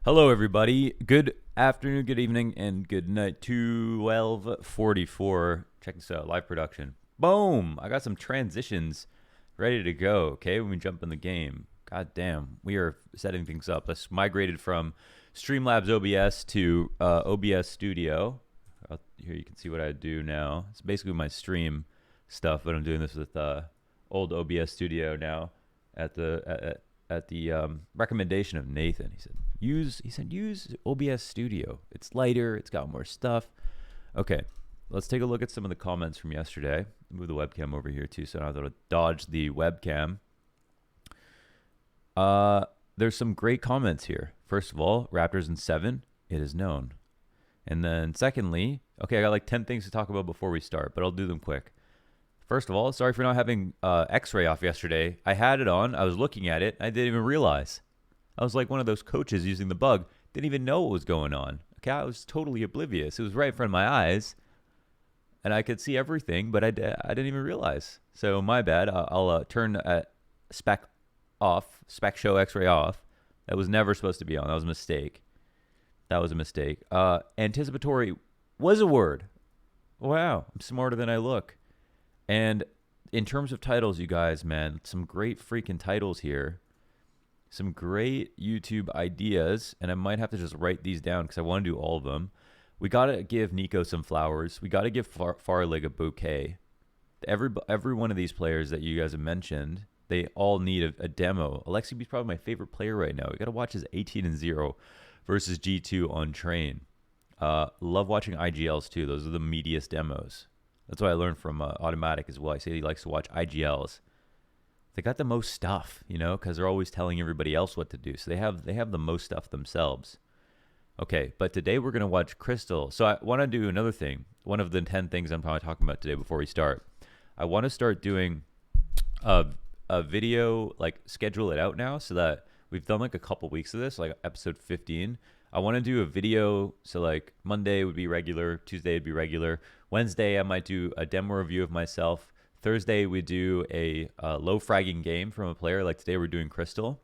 Hello, everybody. Good afternoon, good evening, and good night. 12:44. Check this out. Live production. Boom! I got some transitions ready to go. Okay, when we jump in the game. God damn, we are setting things up. Let's migrated from Streamlabs OBS to OBS Studio. Here you can see what I do now. It's basically my stream stuff, but I'm doing this with old OBS Studio now at the recommendation of Nathan. He said use OBS Studio. It's lighter, it's got more stuff. Okay, let's take a look at some of the comments from yesterday. Move the webcam over here too, so I don't have to dodge the webcam. There's some great comments here. First of all, Raptors in 7, it is known. And then secondly, okay, I got like 10 things to talk about before we start, but I'll do them quick. First of all, sorry for not having X-ray off yesterday. I had it on. I was looking at it. I didn't even realize. I was like one of those coaches using the bug. Didn't even know what was going on. Okay, I was totally oblivious. It was right in front of my eyes, and I could see everything, but I didn't even realize. So my bad. I'll turn spec off, spec show X-ray off. That was never supposed to be on. That was a mistake. Anticipatory was a word. Wow, I'm smarter than I look. And in terms of titles, you guys, man, some great freaking titles here. Some great YouTube ideas. And I might have to just write these down because I want to do all of them. We got to give Nico some flowers. We got to give Farlig a bouquet. Every one of these players that you guys have mentioned, they all need a demo. Alexi B's probably my favorite player right now. We got to watch his 18-0 versus G2 on train. Love watching IGLs too. Those are the meatiest demos. That's what I learned from Automatic as well. I say he likes to watch IGLs. They got the most stuff, because they're always telling everybody else what to do. So they have the most stuff themselves. Okay, but today we're going to watch kRYSTAL. So I want to do another thing. One of the 10 things I'm probably talking about today before we start. I want to start doing a video, like schedule it out now so that we've done like a couple weeks of this, like episode 15. I want to do a video, so like Monday would be regular, Tuesday would be regular. Wednesday, I might do a demo review of myself. Thursday, we do a low fragging game from a player. Like today, we're doing kRYSTAL.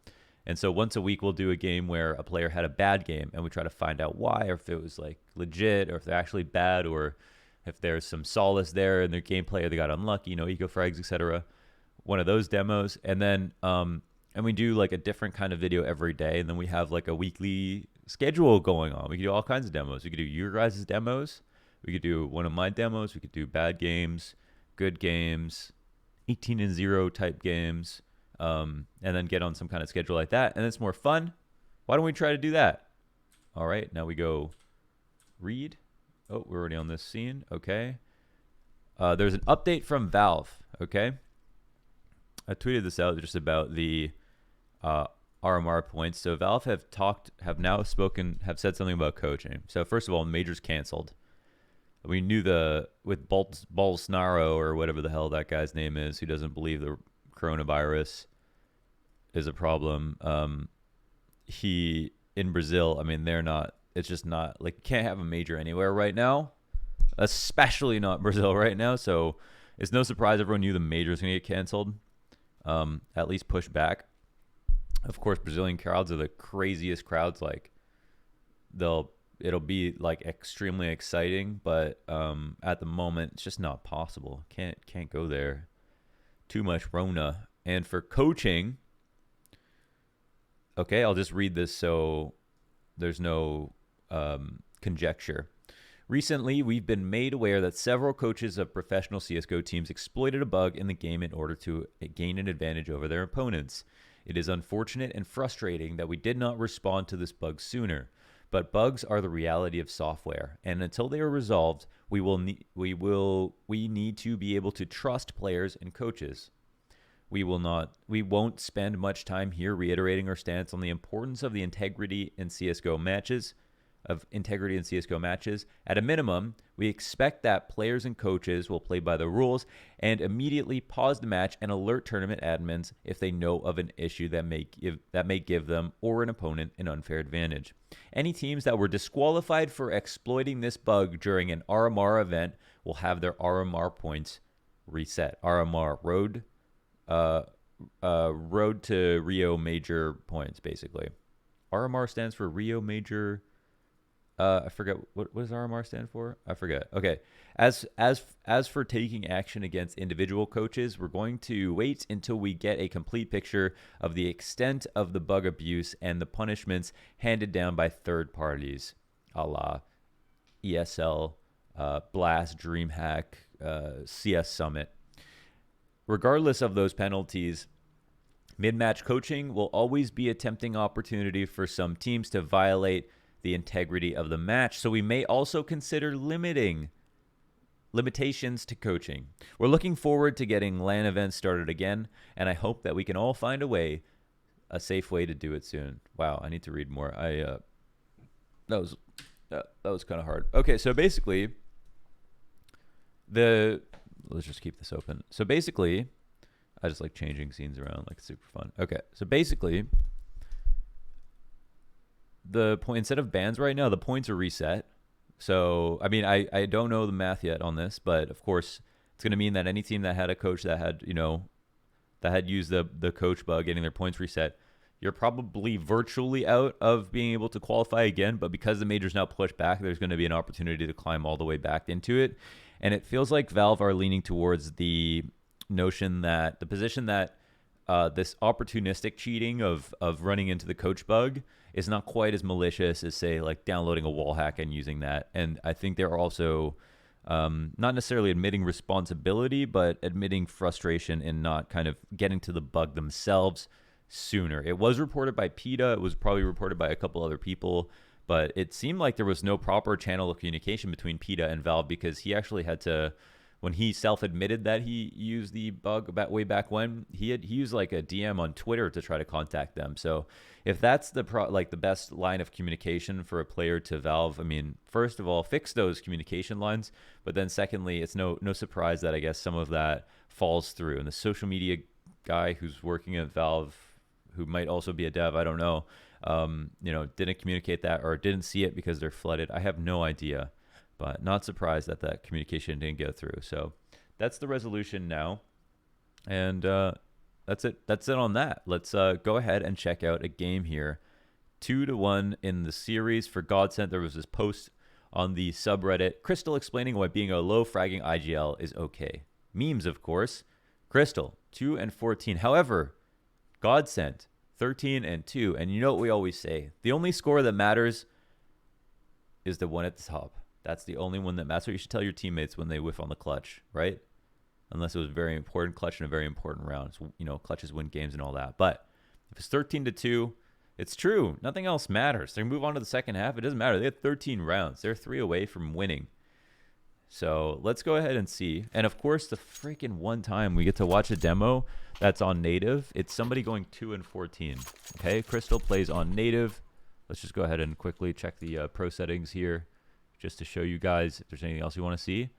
And so once a week, we'll do a game where a player had a bad game, and we try to find out why, or if it was like legit, or if they're actually bad, or if there's some solace there in their gameplay, or they got unlucky, eco frags, etc. One of those demos. And then, and we do like a different kind of video every day. And then we have like a weekly schedule going on. We can do all kinds of demos. We could do your guys' demos. We could do one of my demos. We could do bad games, good games, 18-0 type games, and then get on some kind of schedule like that. And it's more fun. Why don't we try to do that? All right, now we go read. Oh, we're already on this scene. Okay. There's an update from Valve. Okay. I tweeted this out just about the RMR points. So Valve have said something about coaching. So first of all, majors canceled. We knew with Bolsonaro or whatever the hell that guy's name is, who doesn't believe the coronavirus is a problem. In Brazil, I mean, it's just not like you can't have a major anywhere right now, especially not Brazil right now. So it's no surprise everyone knew the major was going to get canceled, at least pushed back. Of course, Brazilian crowds are the craziest crowds. Like it'll be like extremely exciting, but at the moment it's just not possible. Can't go there. Too much Rona. And for coaching, okay, I'll just read this so there's no conjecture. Recently, we've been made aware that several coaches of professional CSGO teams exploited a bug in the game in order to gain an advantage over their opponents. It is unfortunate and frustrating that we did not respond to this bug sooner. But bugs are the reality of software, and until they are resolved, we need to be able to trust players and coaches. We won't spend much time here reiterating our stance on the importance of integrity in CSGO matches. At a minimum, we expect that players and coaches will play by the rules and immediately pause the match and alert tournament admins if they know of an issue that may give them or an opponent an unfair advantage. Any teams that were disqualified for exploiting this bug during an RMR event will have their RMR points reset. RMR, road to Rio major points, basically. RMR stands for Rio Major. I forget what does RMR stand for? I forget. Okay. As for taking action against individual coaches, we're going to wait until we get a complete picture of the extent of the bug abuse and the punishments handed down by third parties, a la ESL, Blast, DreamHack, CS Summit. Regardless of those penalties, mid-match coaching will always be a tempting opportunity for some teams to violate the integrity of the match. So we may also consider limitations to coaching. We're looking forward to getting LAN events started again, and I hope that we can all find a safe way to do it soon. Wow, I need to read more. That was kind of hard. Okay, so basically, let's just keep this open. So basically, I just like changing scenes around, like it's super fun. Okay, so basically, the point, instead of bans right now, the points are reset. So, I mean, I don't know the math yet on this, but of course, it's going to mean that any team that had a coach that had, that had used the coach bug, getting their points reset, you're probably virtually out of being able to qualify again. But because the major's now pushed back, there's going to be an opportunity to climb all the way back into it. And it feels like Valve are leaning towards the notion that the position that this opportunistic cheating of running into the coach bug is not quite as malicious as, say, like downloading a wall hack and using that. And I think they're also not necessarily admitting responsibility, but admitting frustration in not kind of getting to the bug themselves sooner. It was reported by PETA. It was probably reported by a couple other people, but it seemed like there was no proper channel of communication between PETA and Valve, because he actually had to, when he self-admitted that he used the bug way back when, he used like a DM on Twitter to try to contact them. So if that's the best line of communication for a player to Valve, I mean, first of all, fix those communication lines, but then secondly, it's no surprise that I guess some of that falls through. And the social media guy who's working at Valve, who might also be a dev, I don't know, didn't communicate that or didn't see it because they're flooded. I have no idea. But not surprised that that communication didn't go through. So that's the resolution now. And that's it. That's it on that. Let's go ahead and check out a game here. 2-1 in the series for Godsent. There was this post on the subreddit, kRYSTAL explaining why being a low fragging IGL is okay. Memes, of course. kRYSTAL, 2-14. However, Godsent, 13-2. And you know what we always say. The only score that matters is the one at the top. That's the only one that matters. What you should tell your teammates when they whiff on the clutch, right? Unless it was a very important clutch in a very important round. So, clutches win games and all that. But if it's 13-2, it's true. Nothing else matters. They move on to the second half. It doesn't matter. They had 13 rounds. They're 3 away from winning. So let's go ahead and see. And of course, the freaking one time we get to watch a demo that's on native, it's somebody going 2-14. Okay, kRYSTAL plays on native. Let's just go ahead and quickly check the pro settings here, just to show you guys if there's anything else you want to see.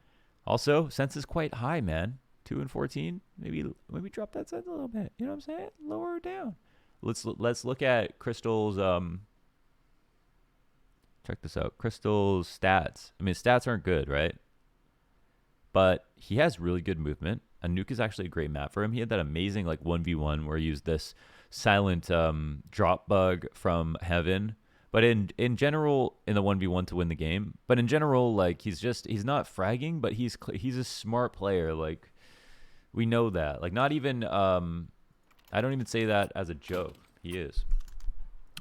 Also, sense is quite high, man. 2-14. Maybe drop that sense a little bit. You know what I'm saying? Lower it down. Let's look at kRYSTAL's check this out. kRYSTAL's stats. I mean, stats aren't good, right? But he has really good movement. And Nuke is actually a great map for him. He had that amazing 1v1 where he used this silent drop bug from heaven. But in general, in the 1v1 to win the game. But in general, he's not fragging, but he's a smart player. We know that. Not even, I don't even say that as a joke. He is.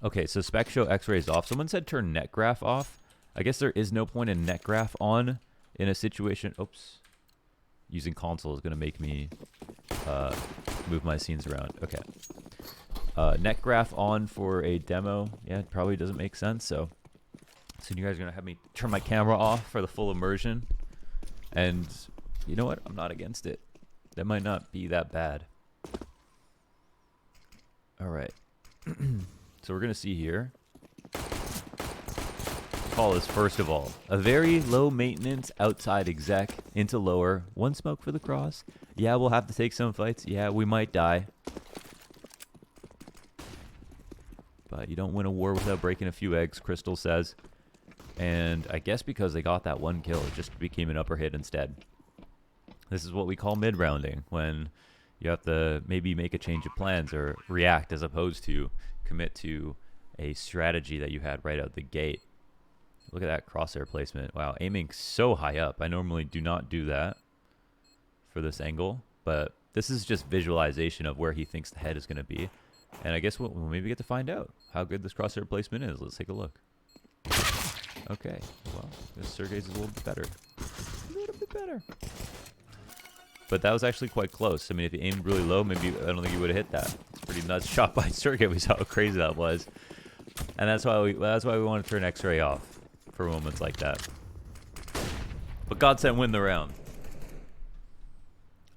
Okay, so spec show X-ray is off. Someone said turn net graph off. I guess there is no point in net graph on in a situation. Oops. Using console is going to make me move my scenes around. Okay. Net graph on for a demo. Yeah, it probably doesn't make sense. So you guys are going to have me turn my camera off for the full immersion. And you know what? I'm not against it. That might not be that bad. All right. So we're going to see here. Call is, first of all, a very low maintenance outside exec into lower. One smoke for the cross. Yeah, we'll have to take some fights. Yeah, we might die. But you don't win a war without breaking a few eggs, kRYSTAL says. And I guess because they got that one kill, it just became an upper hit instead. This is what we call mid-rounding, when you have to maybe make a change of plans or react as opposed to commit to a strategy that you had right out the gate. Look at that crosshair placement. Wow, aiming so high up. I normally do not do that for this angle, but this is just visualization of where he thinks the head is going to be. And I guess we'll maybe get to find out how good this crosshair placement is. Let's take a look. Okay, well, this Sergey's a little bit better. A little bit better. But that was actually quite close. I mean, if he aimed really low, maybe I don't think he would have hit that. It's a pretty nuts shot by Sergey. We saw how crazy that was. And that's why we want to turn X-ray off for moments like that. But Godsend win the round.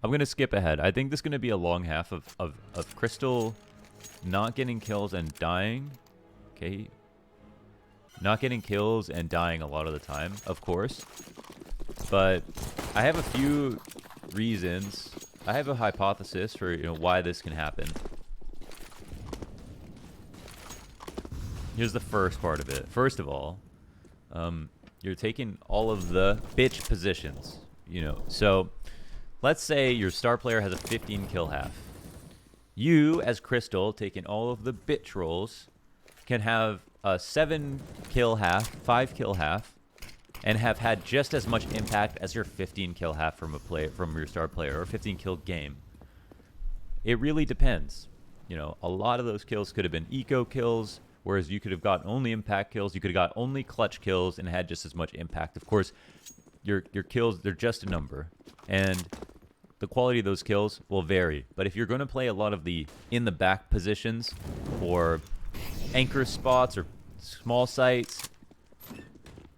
I'm going to skip ahead. I think this is going to be a long half of kRYSTAL not getting kills and dying. Okay. Not getting kills and dying a lot of the time, of course. But I have a few reasons. I have a hypothesis for why this can happen. Here's the first part of it. First of all, you're taking all of the bitch positions. So let's say your star player has a 15 kill half. You, as kRYSTAL, taking all of the bitch rolls, can have a 7 kill half, 5 kill half, and have had just as much impact as your 15 kill half from your star player, or 15 kill game. It really depends. A lot of those kills could have been eco kills, whereas you could have got only impact kills. You could have got only clutch kills and had just as much impact. Of course, your kills, they're just a number, and the quality of those kills will vary. But if you're going to play a lot of the in the back positions or anchor spots or small sites,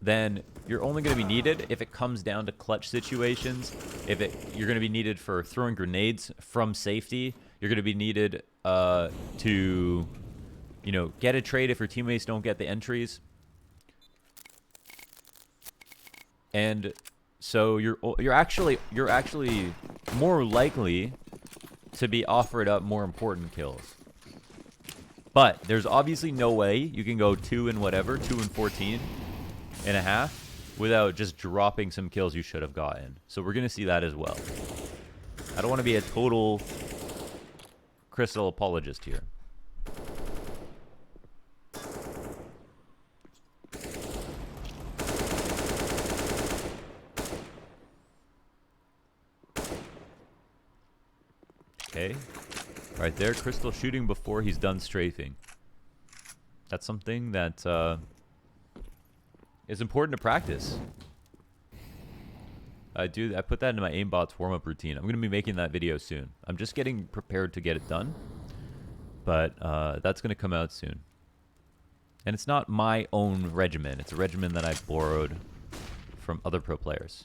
then you're only going to be needed if it comes down to clutch situations. You're going to be needed for throwing grenades from safety. You're going to be needed to, get a trade if your teammates don't get the entries. And so you're actually more likely to be offered up more important kills. But there's obviously no way you can go 2 and 14 and a half without just dropping some kills you should have gotten. So we're going to see that as well. I don't want to be a total kRYSTAL apologist here. Okay. Right there, kRYSTAL shooting before he's done strafing. That's something that is important to practice. I put that into my aimbot's warm-up routine. I'm going to be making that video soon. I'm just getting prepared to get it done. But that's going to come out soon. And it's not my own regimen. It's a regimen that I've borrowed from other pro players.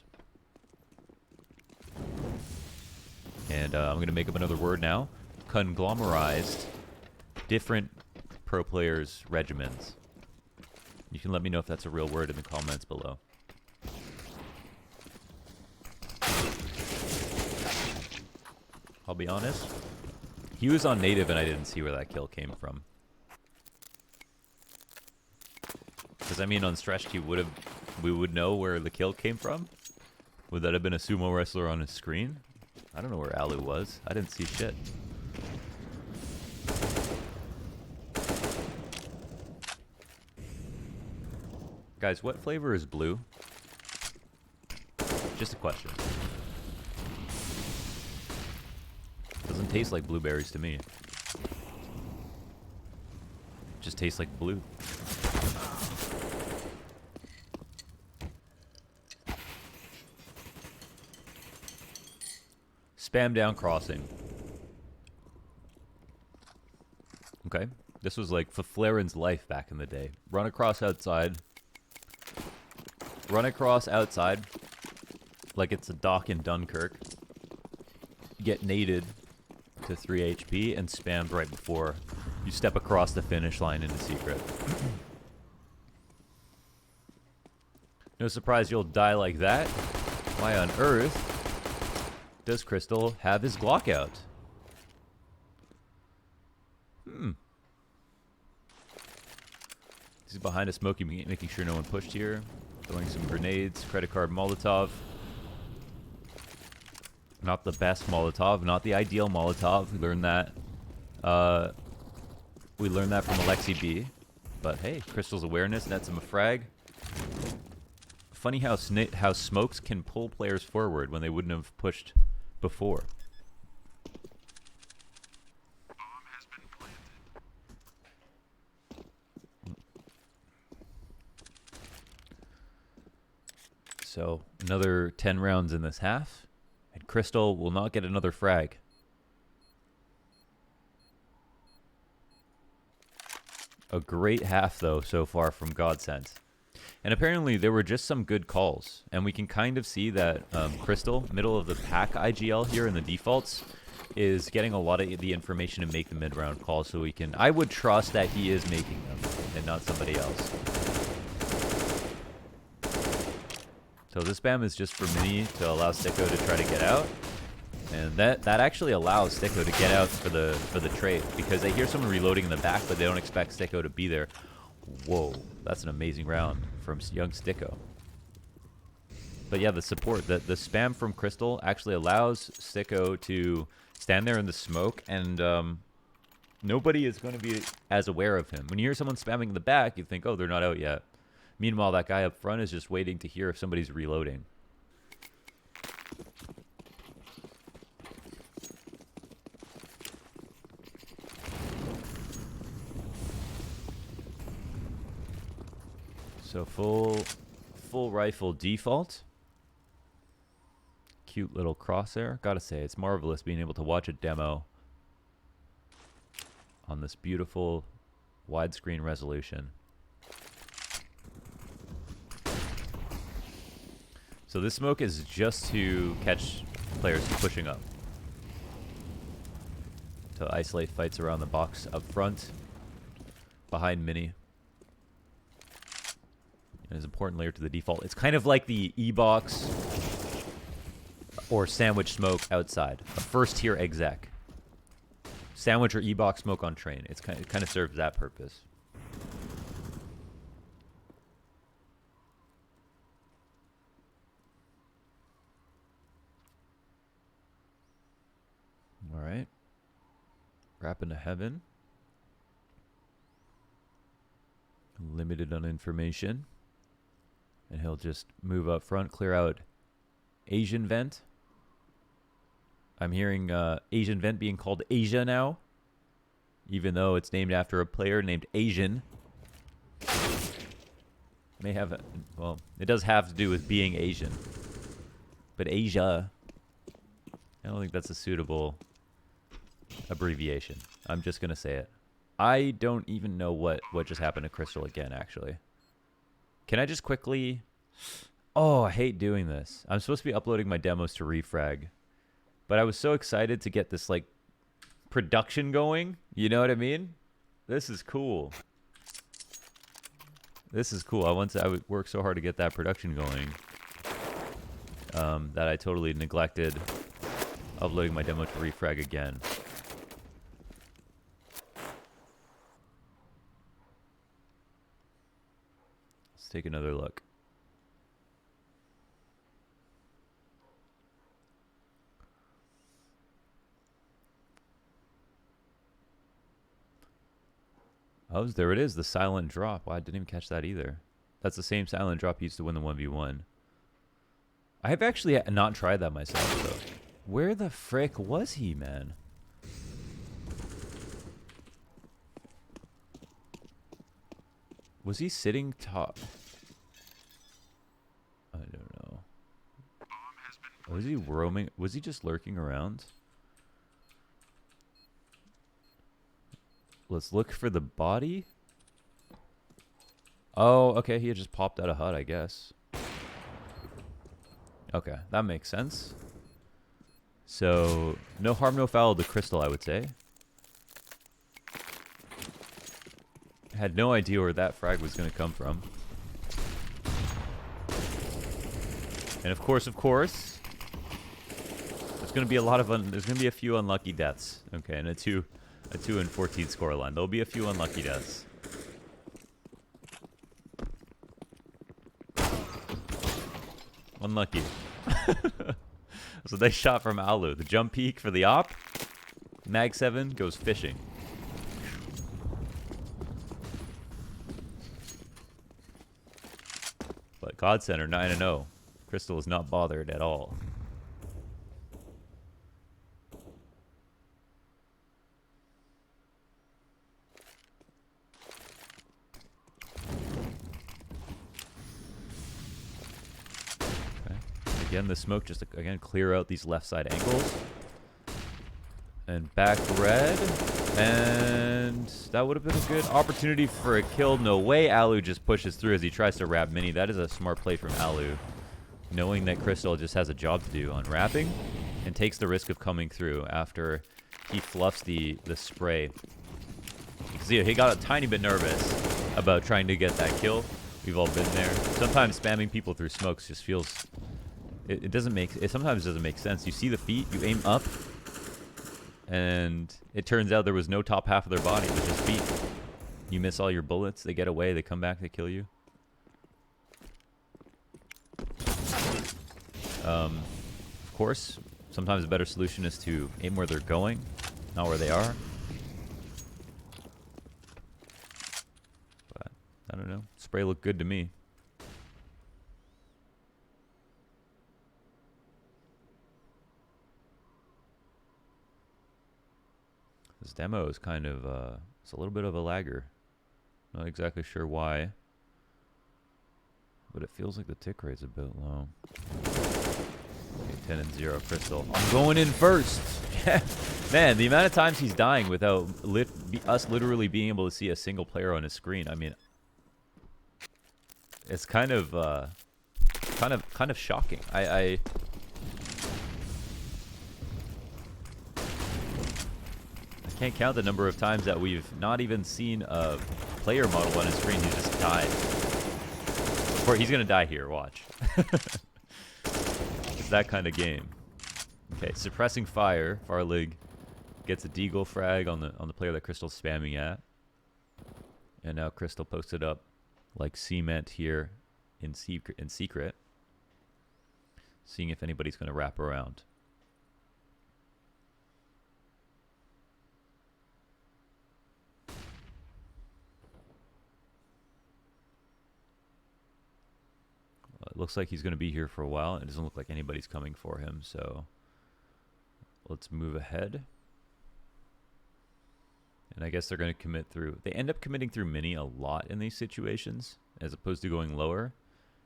And I'm going to make up another word now. Conglomerized different pro players' regimens. You can let me know if that's a real word in the comments below. I'll be honest. He was on native and I didn't see where that kill came from. Because I mean on stretched we would know where the kill came from? Would that have been a sumo wrestler on his screen? I don't know where Alu was. I didn't see shit. Guys, what flavor is blue? Just a question. Doesn't taste like blueberries to me. Just tastes like blue. Spam down crossing. Okay. This was like Faflaren's life back in the day. Run across outside. Run across outside like it's a dock in Dunkirk. Get naded to 3 HP and spammed right before you step across the finish line into secret. No surprise you'll die like that. Why on earth does kRYSTAL have his Glock out? He's behind a smoky, making sure no one pushed here. Throwing some grenades, credit card Molotov. Not the best Molotov, not the ideal Molotov. We learned that. We learned that from Alexi B. But hey, Crystal's awareness nets him a frag. Funny how smokes can pull players forward when they wouldn't have pushed before. So another 10 rounds in this half, and Crystal will not get another frag. A great half, though, so far from Godsent. And apparently there were just some good calls. And we can kind of see that Crystal, middle of the pack IGL here in the defaults, is getting a lot of the information to make the mid-round calls. So we can... I would trust that he is making them and not somebody else. So this spam is just for Mini to allow Sicko to try to get out. And that actually allows Sicko to get out for the trade, because they hear someone reloading in the back, but they don't expect Sicko to be there. Whoa, that's an amazing round from young Sicko. But yeah, the support, the spam from Crystal actually allows Sicko to stand there in the smoke, and nobody is going to be as aware of him. When you hear someone spamming in the back, you think, oh, they're not out yet. Meanwhile, that guy up front is just waiting to hear if somebody's reloading. So full rifle default. Cute little crosshair. Gotta say, it's marvelous being able to watch a demo on this beautiful widescreen resolution. So this smoke is just to catch players pushing up. To isolate fights around the box up front, behind Mini. It is an important layer to the default. It's kind of like the E-box or sandwich smoke outside. A first tier exec. Sandwich or E-box smoke on train. It kind of serves that purpose. All right. Wrap into heaven. Limited on information. And he'll just move up front, clear out Asian Vent. I'm hearing Asian Vent being called Asia now, even though it's named after a player named Asian. May have, well, it does have to do with being Asian. But Asia, I don't think that's a suitable abbreviation. I'm just going to say it. I don't even know what just happened to Crystal again, actually. Can I just quickly... Oh, I hate doing this. I'm supposed to be uploading my demos to Refrag. But I was so excited to get this, like, production going. You know what I mean? This is cool. This is cool. I would work so hard to get that production going that I totally neglected uploading my demo to Refrag again. Let's take another look. Oh, there it is, the silent drop. Wow, I didn't even catch that either. That's the same silent drop used to win the 1v1. I have actually not tried that myself, though. Where the frick was he, man? Was he sitting top? I don't know. Was he roaming? Was he just lurking around? Let's look for the body. Oh, okay. He had just popped out of HUD, I guess. Okay, that makes sense. So, no harm, no foul to Crystal, I would say. Had no idea where that frag was going to come from. And of course, there's going to be a lot of there's going to be a few unlucky deaths. Okay, and a 2 and 14 scoreline. There'll be a few unlucky deaths. Unlucky. So they shot from Alu. The jump peak for the op. Mag 7 goes fishing. God Center 9-0. kRYSTAL is not bothered at all. Okay. Again, the smoke just again clear out these left side angles. And back red. And that would have been a good opportunity for a kill. No way Alu just pushes through as he tries to wrap Mini. That is a smart play from Alu. Knowing that kRYSTAL just has a job to do on wrapping and takes the risk of coming through after he fluffs the spray. You can see he got a tiny bit nervous about trying to get that kill. We've all been there. Sometimes spamming people through smokes just feels... It sometimes doesn't make sense. You see the feet, you aim up, and it turns out there was no top half of their body. It was just feet. You miss all your bullets. They get away. They come back. They kill you. Of course, sometimes a better solution is to aim where they're going, not where they are. But, I don't know. Spray looked good to me. This demo is kind of, it's a little bit of a lagger. Not exactly sure why. But it feels like the tick rate's a bit low. Okay, 10-0 kRYSTAL. I'm going in first! Man, the amount of times he's dying without us literally being able to see a single player on his screen. I mean, it's kind of shocking. I can't count the number of times that we've not even seen a player model on his screen who just died. Or he's gonna die here, watch. It's that kind of game. Okay, suppressing fire. Farlig gets a deagle frag on the player that kRYSTAL's spamming at. And now kRYSTAL posted up like cement here in secret. Seeing if anybody's gonna wrap around. It looks like he's going to be here for a while. It doesn't look like anybody's coming for him, so let's move ahead. And I guess they're going to commit through... They end up committing through Mini a lot in these situations, as opposed to going lower.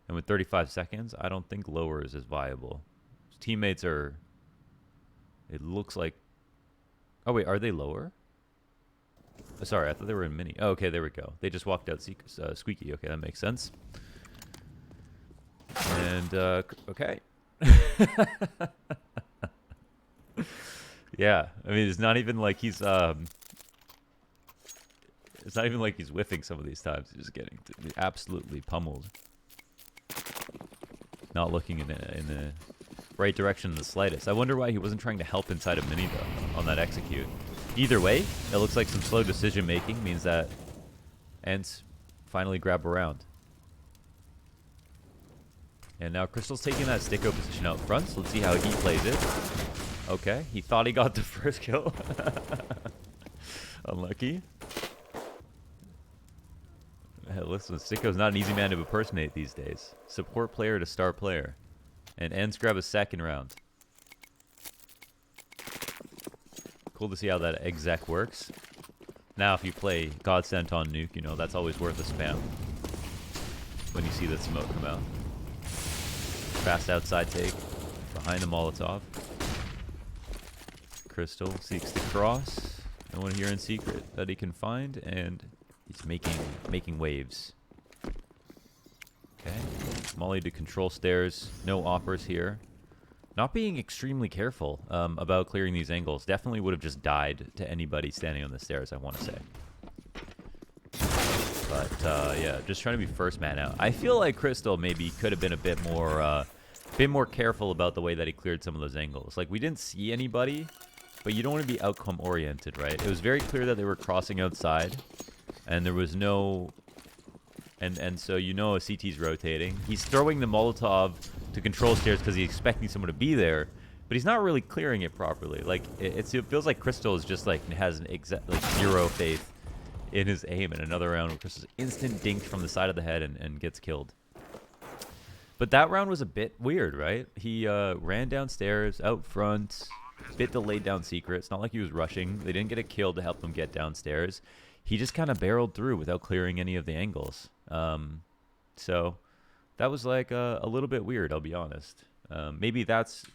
And with 35 seconds, I don't think lower is as viable. His teammates are... It looks like... Oh, wait, are they lower? Oh, sorry, I thought they were in Mini. Oh, okay, there we go. They just walked out Squeaky. Okay, that makes sense. And, okay. Yeah, I mean, it's not even like he's, it's not even like he's whiffing some of these times. He's just getting absolutely pummeled. Not looking in the right direction in the slightest. I wonder why he wasn't trying to help inside of Mini, though, on that execute. Either way, it looks like some slow decision-making means that ENCE finally grab around. And now kRYSTAL's taking that sticko position out front, so let's see how he plays it. Okay, he thought he got the first kill. Unlucky. Hey, listen, sticko's not an easy man to impersonate these days. Support player to star player. And ENCE grab a second round. Cool to see how that exec works. Now if you play Godsent on Nuke, you know, that's always worth a spam. When you see the smoke come out. Fast outside take. Behind the Molotov. kRYSTAL seeks to cross. No one here in secret that he can find, and he's making waves. Okay. Molly to control stairs. No offers here. Not being extremely careful about clearing these angles. Definitely would have just died to anybody standing on the stairs, I want to say. But, yeah, just trying to be first man out. I feel like kRYSTAL maybe could have been a bit more careful about the way that he cleared some of those angles. Like, we didn't see anybody, but you don't want to be outcome oriented, right? It was very clear that they were crossing outside, and there was no... And so you know a CT's rotating. He's throwing the Molotov to control stairs because he's expecting someone to be there, but he's not really clearing it properly. Like, it feels like kRYSTAL is just, like, has an zero faith in his aim. In another round, kRYSTAL's instant dinked from the side of the head and gets killed. But that round was a bit weird, right? He ran downstairs, out front, bit the laid down secret. It's not like he was rushing. They didn't get a kill to help him get downstairs. He just kind of barreled through without clearing any of the angles. So that was like a little bit weird, I'll be honest. Maybe that's...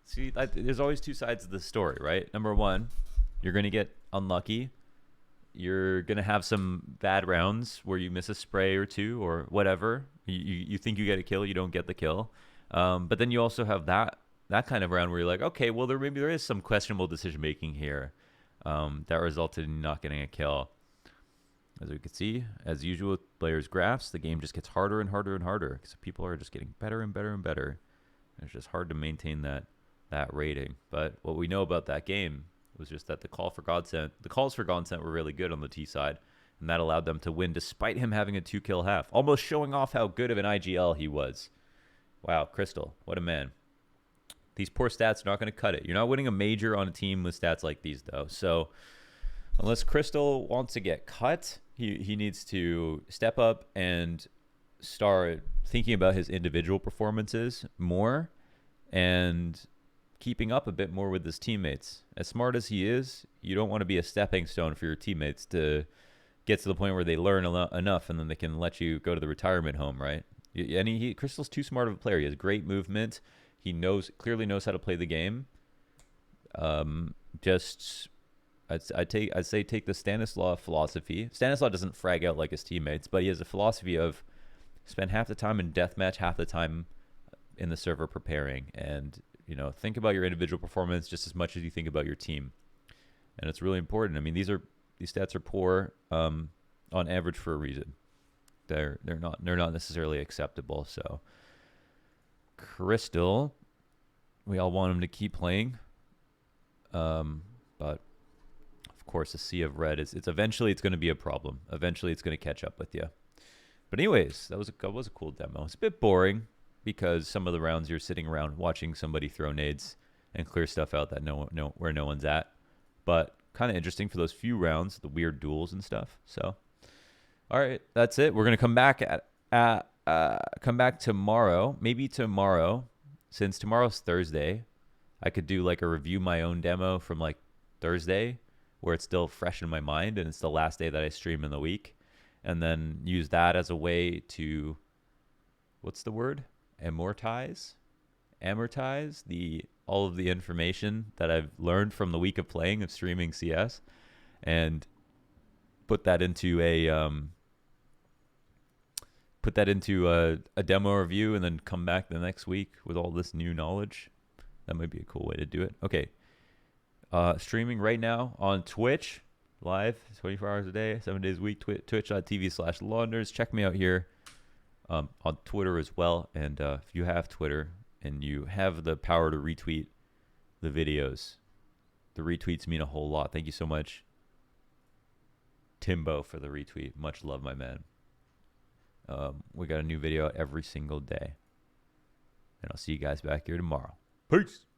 See, there's always two sides of the story, right? Number one, you're going to get unlucky. You're going to have some bad rounds where you miss a spray or two or whatever. You think you get a kill, you don't get the kill. But then you also have that kind of round where you're like, okay, well, maybe there is some questionable decision making here that resulted in not getting a kill. As we can see, as usual with players' graphs, the game just gets harder and harder and harder because people are just getting better and better and better. It's just hard to maintain that rating. But what we know about that game was just that the calls for Godsent were really good on the T side, and that allowed them to win despite him having a 2-kill half, almost showing off how good of an IGL he was. Wow, kRYSTAL, what a man. These poor stats are not going to cut it. You're not winning a major on a team with stats like these, though. So unless kRYSTAL wants to get cut, he needs to step up and start thinking about his individual performances more and keeping up a bit more with his teammates. As smart as he is, you don't want to be a stepping stone for your teammates to get to the point where they learn enough and then they can let you go to the retirement home, right? And kRYSTAL's too smart of a player. He has great movement. He clearly knows how to play the game. I'd say take the Stanislaw philosophy. Stanislaw doesn't frag out like his teammates, but he has a philosophy of spend half the time in deathmatch, half the time in the server preparing, and think about your individual performance just as much as you think about your team. And it's really important. I mean, these stats are poor on average for a reason. They're not necessarily acceptable. So kRYSTAL, we all want him to keep playing. But of course, a sea of red it's eventually going to be a problem. Eventually it's going to catch up with you. But anyways, that was a cool demo. It's a bit boring because some of the rounds you're sitting around watching somebody throw nades and clear stuff out that where no one's at. But kind of interesting for those few rounds, the weird duels and stuff. So, all right, that's it. We're gonna come back come back tomorrow. Maybe tomorrow, since tomorrow's Thursday, I could do like a review my own demo from like Thursday, where it's still fresh in my mind and it's the last day that I stream in the week, and then use that as a way to, what's the word? Amortize all of the information that I've learned from the week of playing of streaming CS, and put that into a demo review, and then come back the next week with all this new knowledge. That might be a cool way to do it. Okay, streaming right now on Twitch live 24 hours a day, 7 days a week. Twitch.tv/LawNerds. Check me out here. On Twitter as well. And if you have Twitter and you have the power to retweet the videos, the retweets mean a whole lot. Thank you so much, Timbo, for the retweet. Much love, my man. We got a new video out every single day. And I'll see you guys back here tomorrow. Peace.